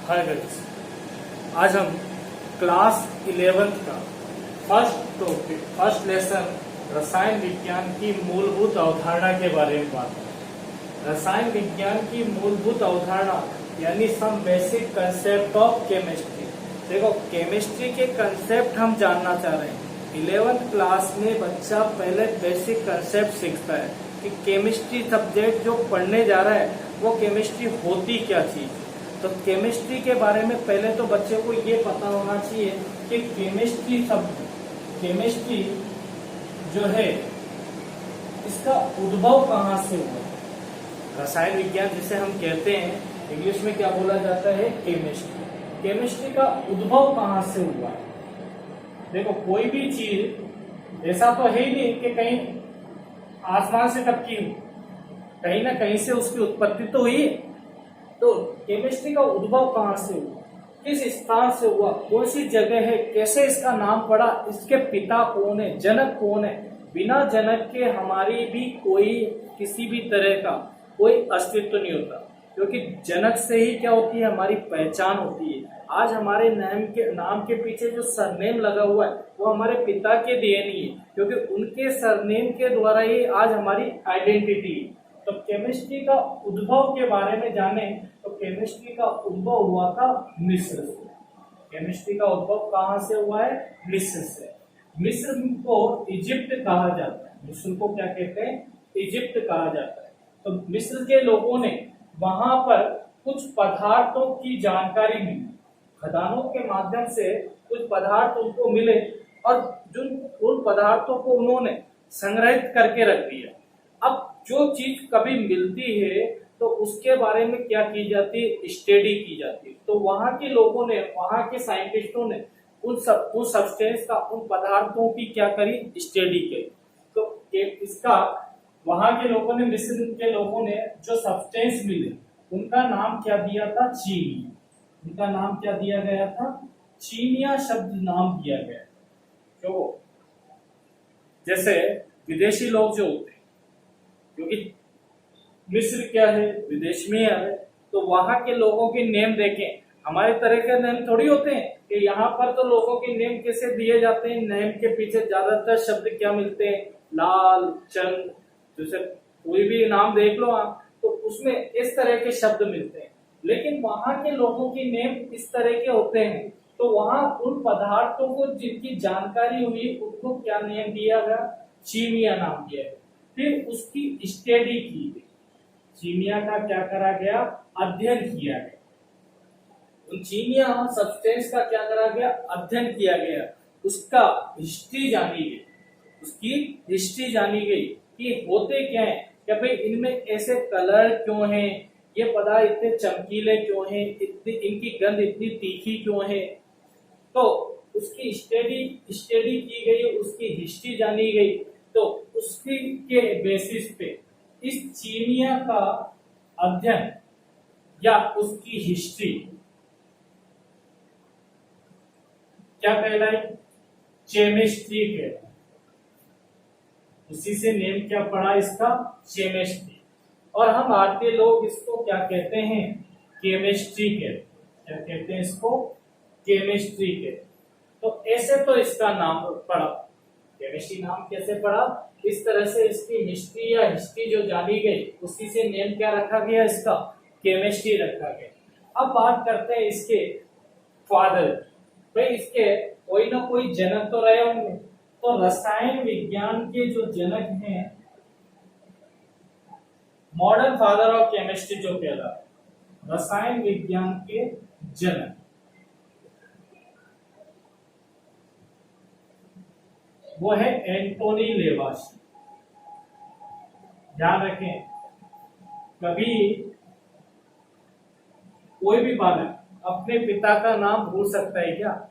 Hi guys, आज हम class 11th का फर्स्ट लेसन रसायन विज्ञान की मूलभूत अवधारणा के बारे में बात करें। रसायन विज्ञान की मूलभूत अवधारणा यानी some basic concept of chemistry. देखो, केमिस्ट्री के कंसेप्ट हम जानना चाह रहे हैं। 11th क्लास में बच्चा पहले बेसिक कंसेप्ट सीखता है कि केमिस्ट्री सब्जेक्ट जो पढ़ने जा रहा है वो केमिस्ट्री होती क्या चीज। तो केमिस्ट्री के बारे में पहले तो बच्चे को ये पता होना चाहिए कि केमिस्ट्री जो है इसका उद्भव कहाँ से हुआ। रसायन विज्ञान जिसे हम कहते हैं, इंग्लिश में क्या बोला जाता है, केमिस्ट्री। केमिस्ट्री का उद्भव कहाँ से हुआ है। देखो, कोई भी चीज ऐसा तो है ही नहीं कि कहीं आसमान से टपकी हो, कहीं ना कहीं से उसकी उत्पत्ति तो हुई है। तो केमिस्ट्री का उद्भव कहाँ से हुआ, किस स्थान से हुआ, कौन सी जगह है, कैसे इसका नाम पड़ा, इसके पिता कौन है, जनक कौन है। बिना जनक के हमारी भी किसी भी तरह का कोई अस्तित्व नहीं होता, क्योंकि जनक से ही क्या होती है, हमारी पहचान होती है। आज हमारे नाम के पीछे जो सरनेम लगा हुआ है वो हमारे पिता के डीएनए है, क्योंकि उनके सरनेम के द्वारा ही आज हमारी आइडेंटिटी है। तो केमिस्ट्री का उद्भव के बारे में जाने तो केमिस्ट्री का उद्भव हुआ था मिस्र से। केमिस्ट्री का उद्भव कहाँ से हुआ है, मिस्र से। मिस्र को इजिप्ट कहा जाता है। मिस्र को क्या कहते हैं, इजिप्ट कहा जाता है। तो मिस्र के लोगों ने वहां पर कुछ पदार्थों की जानकारी मिली, खदानों के माध्यम से कुछ पदार्थ उनको मिले और उन पदार्थों को उन्होंने संग्रहित करके रख दिया। अब जो चीज कभी मिलती है तो उसके बारे में क्या की जाती है, स्टडी की जाती है। तो वहां के लोगों ने, वहां के साइंटिस्टों ने उन सब्सटेंस का, उन पदार्थों की क्या करी, स्टडी की। तो इसका वहां के लोगों ने, मिस्र के लोगों ने जो सब्सटेंस मिले उनका नाम क्या दिया था, चीनिया। उनका नाम क्या दिया गया था, चीनिया शब्द नाम दिया गया। क्यों? जैसे विदेशी लोग जो होते हैं, क्योंकि मिस्र क्या है, विदेश में है, तो वहां के लोगों के नेम देखें, हमारे तरह के नेम थोड़ी होते हैं कि यहाँ पर तो लोगों के नेम कैसे दिए जाते हैं। नेम के पीछे ज्यादातर शब्द क्या मिलते हैं, लाल, चंद, जैसे कोई भी नाम देख लो आप, तो उसमें इस तरह के शब्द मिलते हैं। लेकिन वहां के लोगों के नेम इस तरह के होते हैं। तो वहां उन पदार्थों को जिनकी जानकारी हुई उनको क्या नेम दिया गया, चीनिया नाम दिया गया। फिर उसकी स्टडी की गई, चीनिया का क्या करा गया, अध्ययन किया गया। उन चीनिया सब्सटेंस का क्या करा गया, अध्ययन किया गया। उसका हिस्ट्री जानी गई, उसकी हिस्ट्री जानी गई कि होते क्या है, क्या भाई इनमें ऐसे कलर क्यों हैं, ये पदार्थ इतने चमकीले क्यों हैं, इनकी गंध इतनी तीखी क्यों है। तो उसकी स्टडी की गई, उसकी हिस्ट्री जानी गई। तो उसकी के बेसिस पे इस चीनिया का अध्ययन या उसकी हिस्ट्री क्या कहलाई, केमिस्ट्री कहलाई। उसी से नेम क्या पड़ा इसका, केमिस्ट्री। और हम भारतीय लोग इसको क्या कहते हैं, केमिस्ट्री कहते हैं। क्या कहते हैं इसको, केमिस्ट्री कहते हैं। तो ऐसे तो इसका नाम पड़ा, केमिस्ट्री नाम कैसे पड़ा, इस तरह से इसकी हिस्ट्री या हिस्ट्री जो जानी गई उसी से नेम क्या रखा गया, इसका केमिस्ट्री रखा गया। अब बात करते हैं इसके फादर। भाई इसके कोई ना कोई जनक तो रहे होंगे। तो रसायन विज्ञान के जो जनक हैं, मॉडर्न फादर ऑफ केमिस्ट्री जो कहला, रसायन विज्ञान के जनक, वो है एंटोनी लेवाशी। ध्यान रखें, कभी कोई भी बालक अपने पिता का नाम भूल सकता है क्या?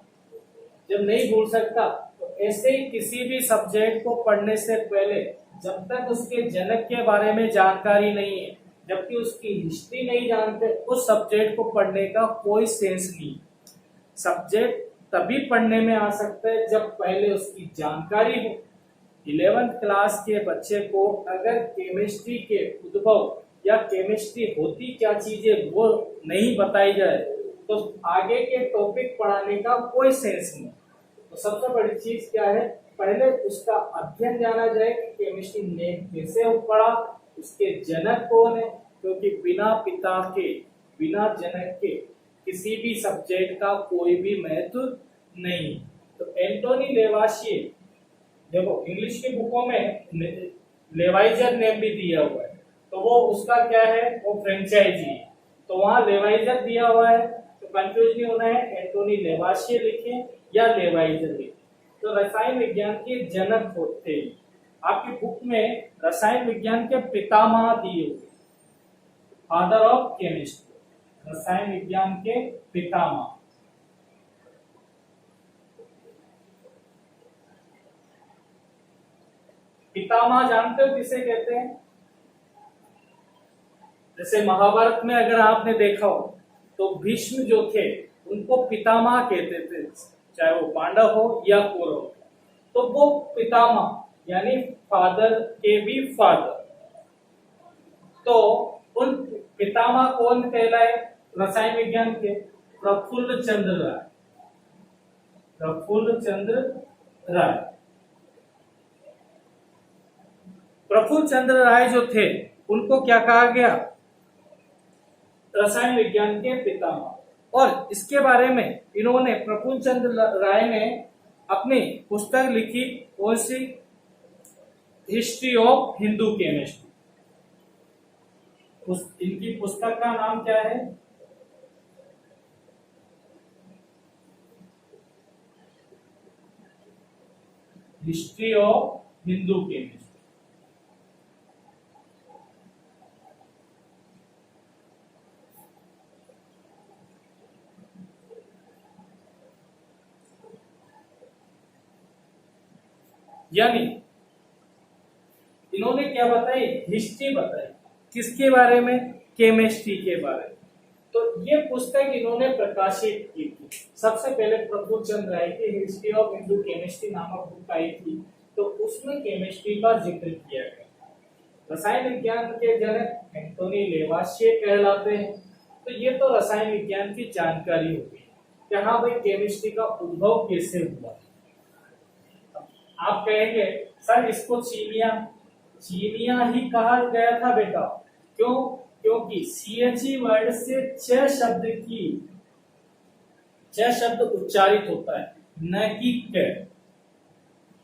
जब नहीं भूल सकता तो ऐसे ही किसी भी सब्जेक्ट को पढ़ने से पहले जब तक उसके जनक के बारे में जानकारी नहीं है, जबकि उसकी हिस्ट्री नहीं जानते, उस सब्जेक्ट को पढ़ने का कोई सेंस नहीं। सब्जेक्ट तभी पढ़ने में आ सकता है जब पहले उसकी जानकारी हो। 11th क्लास के बच्चे को अगर केमिस्ट्री के उद्भव या केमिस्ट्री होती क्या चीज है वो नहीं बताई जाए तो आगे के टॉपिक पढ़ाने का कोई सेंस नहीं। तो सबसे बड़ी चीज क्या है, पहले उसका अध्ययन जाना जाए कि केमिस्ट्री ने कैसे पढ़ा, उसके जनक कौन है, क्योंकि बिना पिता के, बिना जनक के किसी भी सब्जेक्ट का कोई भी महत्व नहीं। तो एंटोनी लेवाशिए, देखो इंग्लिश की बुकों में लेवाइजर नेम भी दिया हुआ है, तो वो उसका क्या है, वो फ्रेंचाइजी है, तो वहां लेवाइजर दिया हुआ है, तो कंफ्यूज नहीं होना है, एंटोनी लेवाशिए लिखे या लेवाइजर लिखे। तो रसायन विज्ञान के जनक होते हैं। आपकी बुक में रसायन विज्ञान के पितामह दिए हुए, फादर ऑफ केमिस्ट्री, रसायन विज्ञान के पितामह। पितामह जानते हो किसे कहते हैं? जैसे महाभारत में अगर आपने देखा हो तो भीष्म जो थे उनको पितामह कहते थे, चाहे वो पांडव हो या कौरव। तो वो पितामह यानी फादर के भी फादर। तो उन पितामह कौन कहलाए रसायन विज्ञान के? प्रफुल्ल चंद्र राय। प्रफुल्ल चंद्र राय, प्रफुल्ल चंद्र राय जो थे उनको क्या कहा गया? रसायन विज्ञान के पितामह। और इसके बारे में इन्होंने, प्रफुल्ल चंद्र राय ने अपनी पुस्तक लिखी, कौन सी? History of Hindu chemistry. इनकी पुस्तक का नाम क्या है? History of Hindu chemistry. यानी इन्होंने क्या बताई? हिस्ट्री बताई। किसके बारे में? केमिस्ट्री के बारे में। तो ये पुस्तक इन्होंने प्रकाशित की थी। सबसे पहले प्रफुल्ल चंद्र राय की हिस्ट्री ऑफ हिंदू केमिस्ट्री नामक बुक आई थी, तो उसमें केमिस्ट्री का जिक्र किया गया। रसायन विज्ञान के जनक एंटोनी लेवाशिए कहलाते हैं। तो ये तो रसायन विज्ञान की जानकारी होगी कि हाँ भाई केमिस्ट्री का उद्भव कैसे हुआ। आप कहेंगे सर इसको चीनिया ही कहा गया था बेटा। क्यों? क्योंकि CHE वर्ड से च शब्द उच्चारित होता है, न कि क।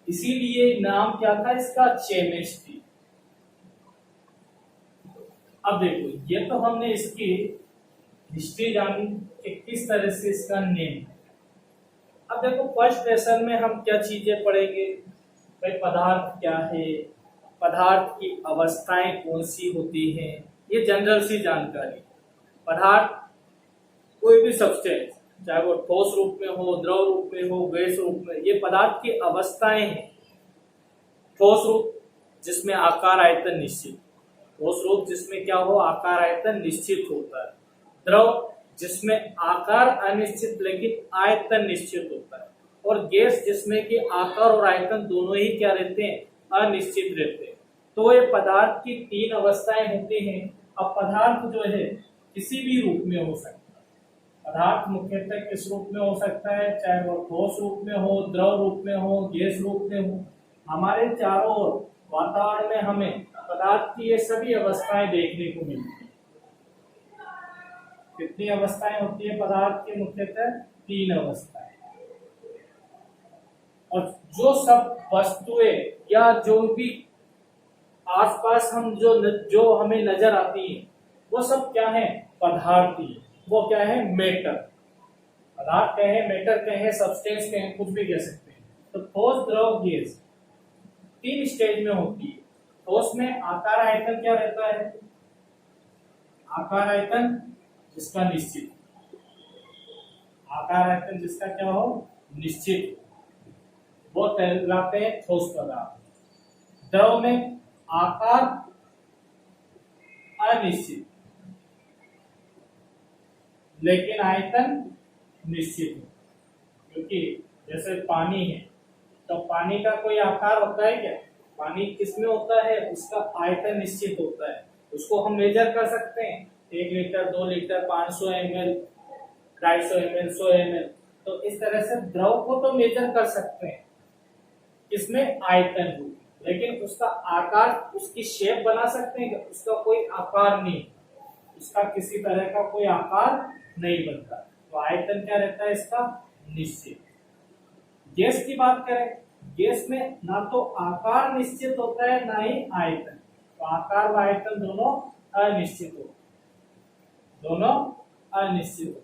इसीलिए नाम क्या था इसका? केमिस्ट्री। अब देखो, ये तो हमने इसकी हिस्ट्री जानी कि किस तरह से इसका नेम है। अब देखो फर्स्ट लेसन में हम क्या चीजें पढ़ेंगे भाई? पदार्थ क्या है, पदार्थ की अवस्थाएं कौन सी होती हैं, ये जनरल सी जानकारी। पदार्थ कोई भी सब्सटेंस, चाहे वो ठोस रूप में हो, द्रव रूप में हो, गैस रूप में, ये पदार्थ की अवस्थाएं हैं। ठोस रूप जिसमें आकार आयतन निश्चित, ठोस रूप जिसमें क्या हो? आकार आयतन निश्चित होता है। द्रव जिसमें आकार अनिश्चित लेकिन आयतन निश्चित होता है। और गैस जिसमें कि आकार और आयतन दोनों ही क्या रहते हैं? अनिश्चित रहते हैं। तो ये पदार्थ की तीन अवस्थाएं होती हैं। अब पदार्थ जो है किसी भी रूप में हो सकता है। पदार्थ मुख्यतः किस रूप में हो सकता है? चाहे वो ठोस रूप में हो, द्रव रूप में हो, गैस रूप में हो। हमारे चारों ओर वातावरण में हमें पदार्थ की ये सभी अवस्थाएं देखने को मिलती है। कितनी अवस्थाएं होती है पदार्थ की? मुख्यतः तीन अवस्थाएं। और जो सब वस्तुएं या जो भी आसपास हम जो हमें नजर आती है वो सब क्या है? पदार्थ ही। वो क्या है? मैटर। पदार्थ कहे, मैटर कहे, सब्सटेंस कहे, कुछ भी कह सकते हैं। तो ठोस, द्रव, गैस तीन स्टेज में होती है। ठोस में आकार आयतन क्या रहता है? आकार आयतन जिसका निश्चित, आकार आयतन जिसका क्या हो? निश्चित, वो कहलाते हैं ठोस पदार्थ। द्रव में आकार अनिश्चित लेकिन आयतन निश्चित है। क्योंकि जैसे पानी है तो पानी का कोई आकार होता है क्या? पानी किसमें होता है? उसका आयतन निश्चित होता है। उसको हम मेजर कर सकते हैं, 1 litre, 2 litre, 500 ml, 250 ml 100 ml। तो इस तरह से द्रव को तो मेजर कर सकते हैं, इसमें आयतन रूप, लेकिन उसका आकार, उसकी शेप बना सकते हैं, उसका कोई आकार नहीं, उसका किसी तरह का कोई आकार नहीं बनता। तो आयतन क्या रहता है इसका, निश्चित। गैस की बात करें, गैस में ना तो आकार निश्चित होता है ना ही आयतन, तो आकार व आयतन दोनों अनिश्चित हो, दोनों अनिश्चित हो।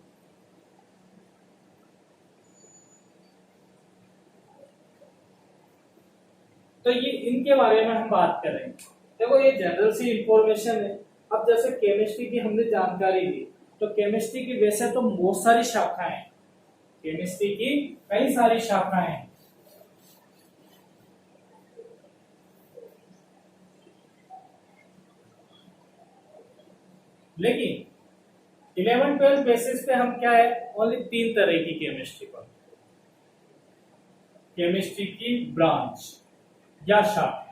तो ये इनके बारे में हम बात करेंगे। देखो ये जनरल सी इंफॉर्मेशन है। अब जैसे केमिस्ट्री की हमने जानकारी दी, तो केमिस्ट्री की वैसे तो बहुत सारी शाखाएं हैं, केमिस्ट्री की कई सारी शाखाएं हैं। लेकिन 11-12 बेसिस पे हम क्या है, ओनली 3 तरह की केमिस्ट्री पढ़ते हैं। केमिस्ट्री की ब्रांच या शाखा,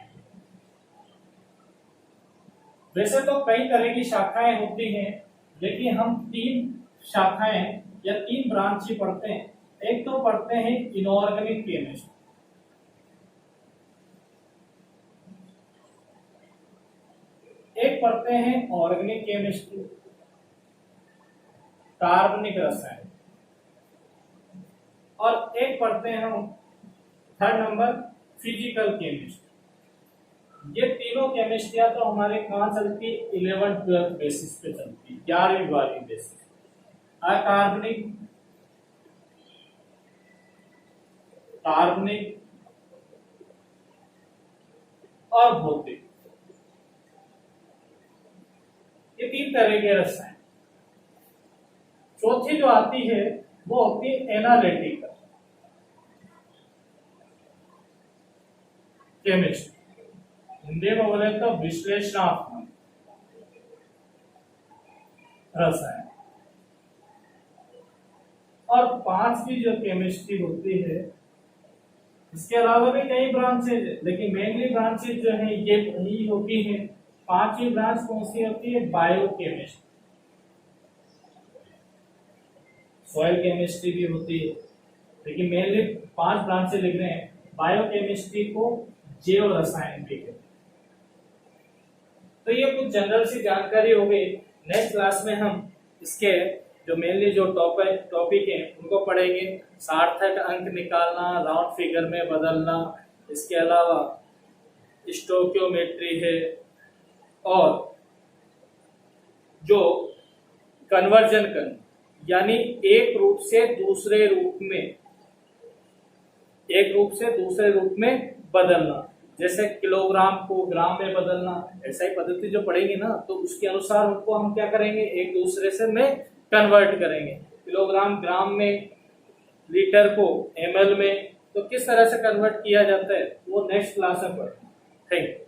वैसे तो कई तरह की शाखाएं होती हैं, लेकिन हम 3 शाखाएं या 3 ब्रांच ही पढ़ते हैं। एक तो पढ़ते हैं इनऑर्गेनिक केमिस्ट्री, एक पढ़ते हैं ऑर्गेनिक केमिस्ट्री, कार्बनिक रसायन, और एक पढ़ते हैं हम 3rd नंबर फिजिकल केमिस्ट्री। ये तीनों केमिस्ट्रियां तो हमारे कहां चलती, 11-12 बेसिस पे चलती, 11वीं 12वीं बेसिस। अकार्बनिक, कार्बनिक और भौतिक, ये 3 तरह के रसायन। चौथी जो आती है वो होती है एनालिटिकल केमिस्ट्री, हिंदी में बोले तो विश्लेषणात्मक रसायन। और 5वीं जो केमिस्ट्री होती है, इसके अलावा भी कई ब्रांचेज है, लेकिन मेनली ब्रांचेज जो है ये वही होती है। 5वीं ब्रांच कौन सी होती है, बायो केमिस्ट्री। सॉइल केमिस्ट्री भी होती है, लेकिन मेनली 5 ब्रांचेज लिख रहे हैं। बायो केमिस्ट्री को जैव रसायन भी कहते हैं। तो ये कुछ जनरल सी जानकारी हो गई। नेक्स्ट क्लास में हम इसके जो मेनली जो टॉपिक है उनको पढ़ेंगे। सार्थक अंक निकालना, राउंड फिगर में बदलना, इसके अलावा स्टोकियोमेट्री है, और जो कन्वर्जन करना, यानी एक रूप से दूसरे रूप में बदलना, जैसे किलोग्राम को ग्राम में बदलना, ऐसा ही पद्धति जो पढ़ेंगे ना, तो उसके अनुसार उनको हम क्या करेंगे, एक दूसरे से में कन्वर्ट करेंगे। किलोग्राम ग्राम में, लीटर को ml में, तो किस तरह से कन्वर्ट किया जाता है वो नेक्स्ट क्लास में पढ़ेंगे। Thank you.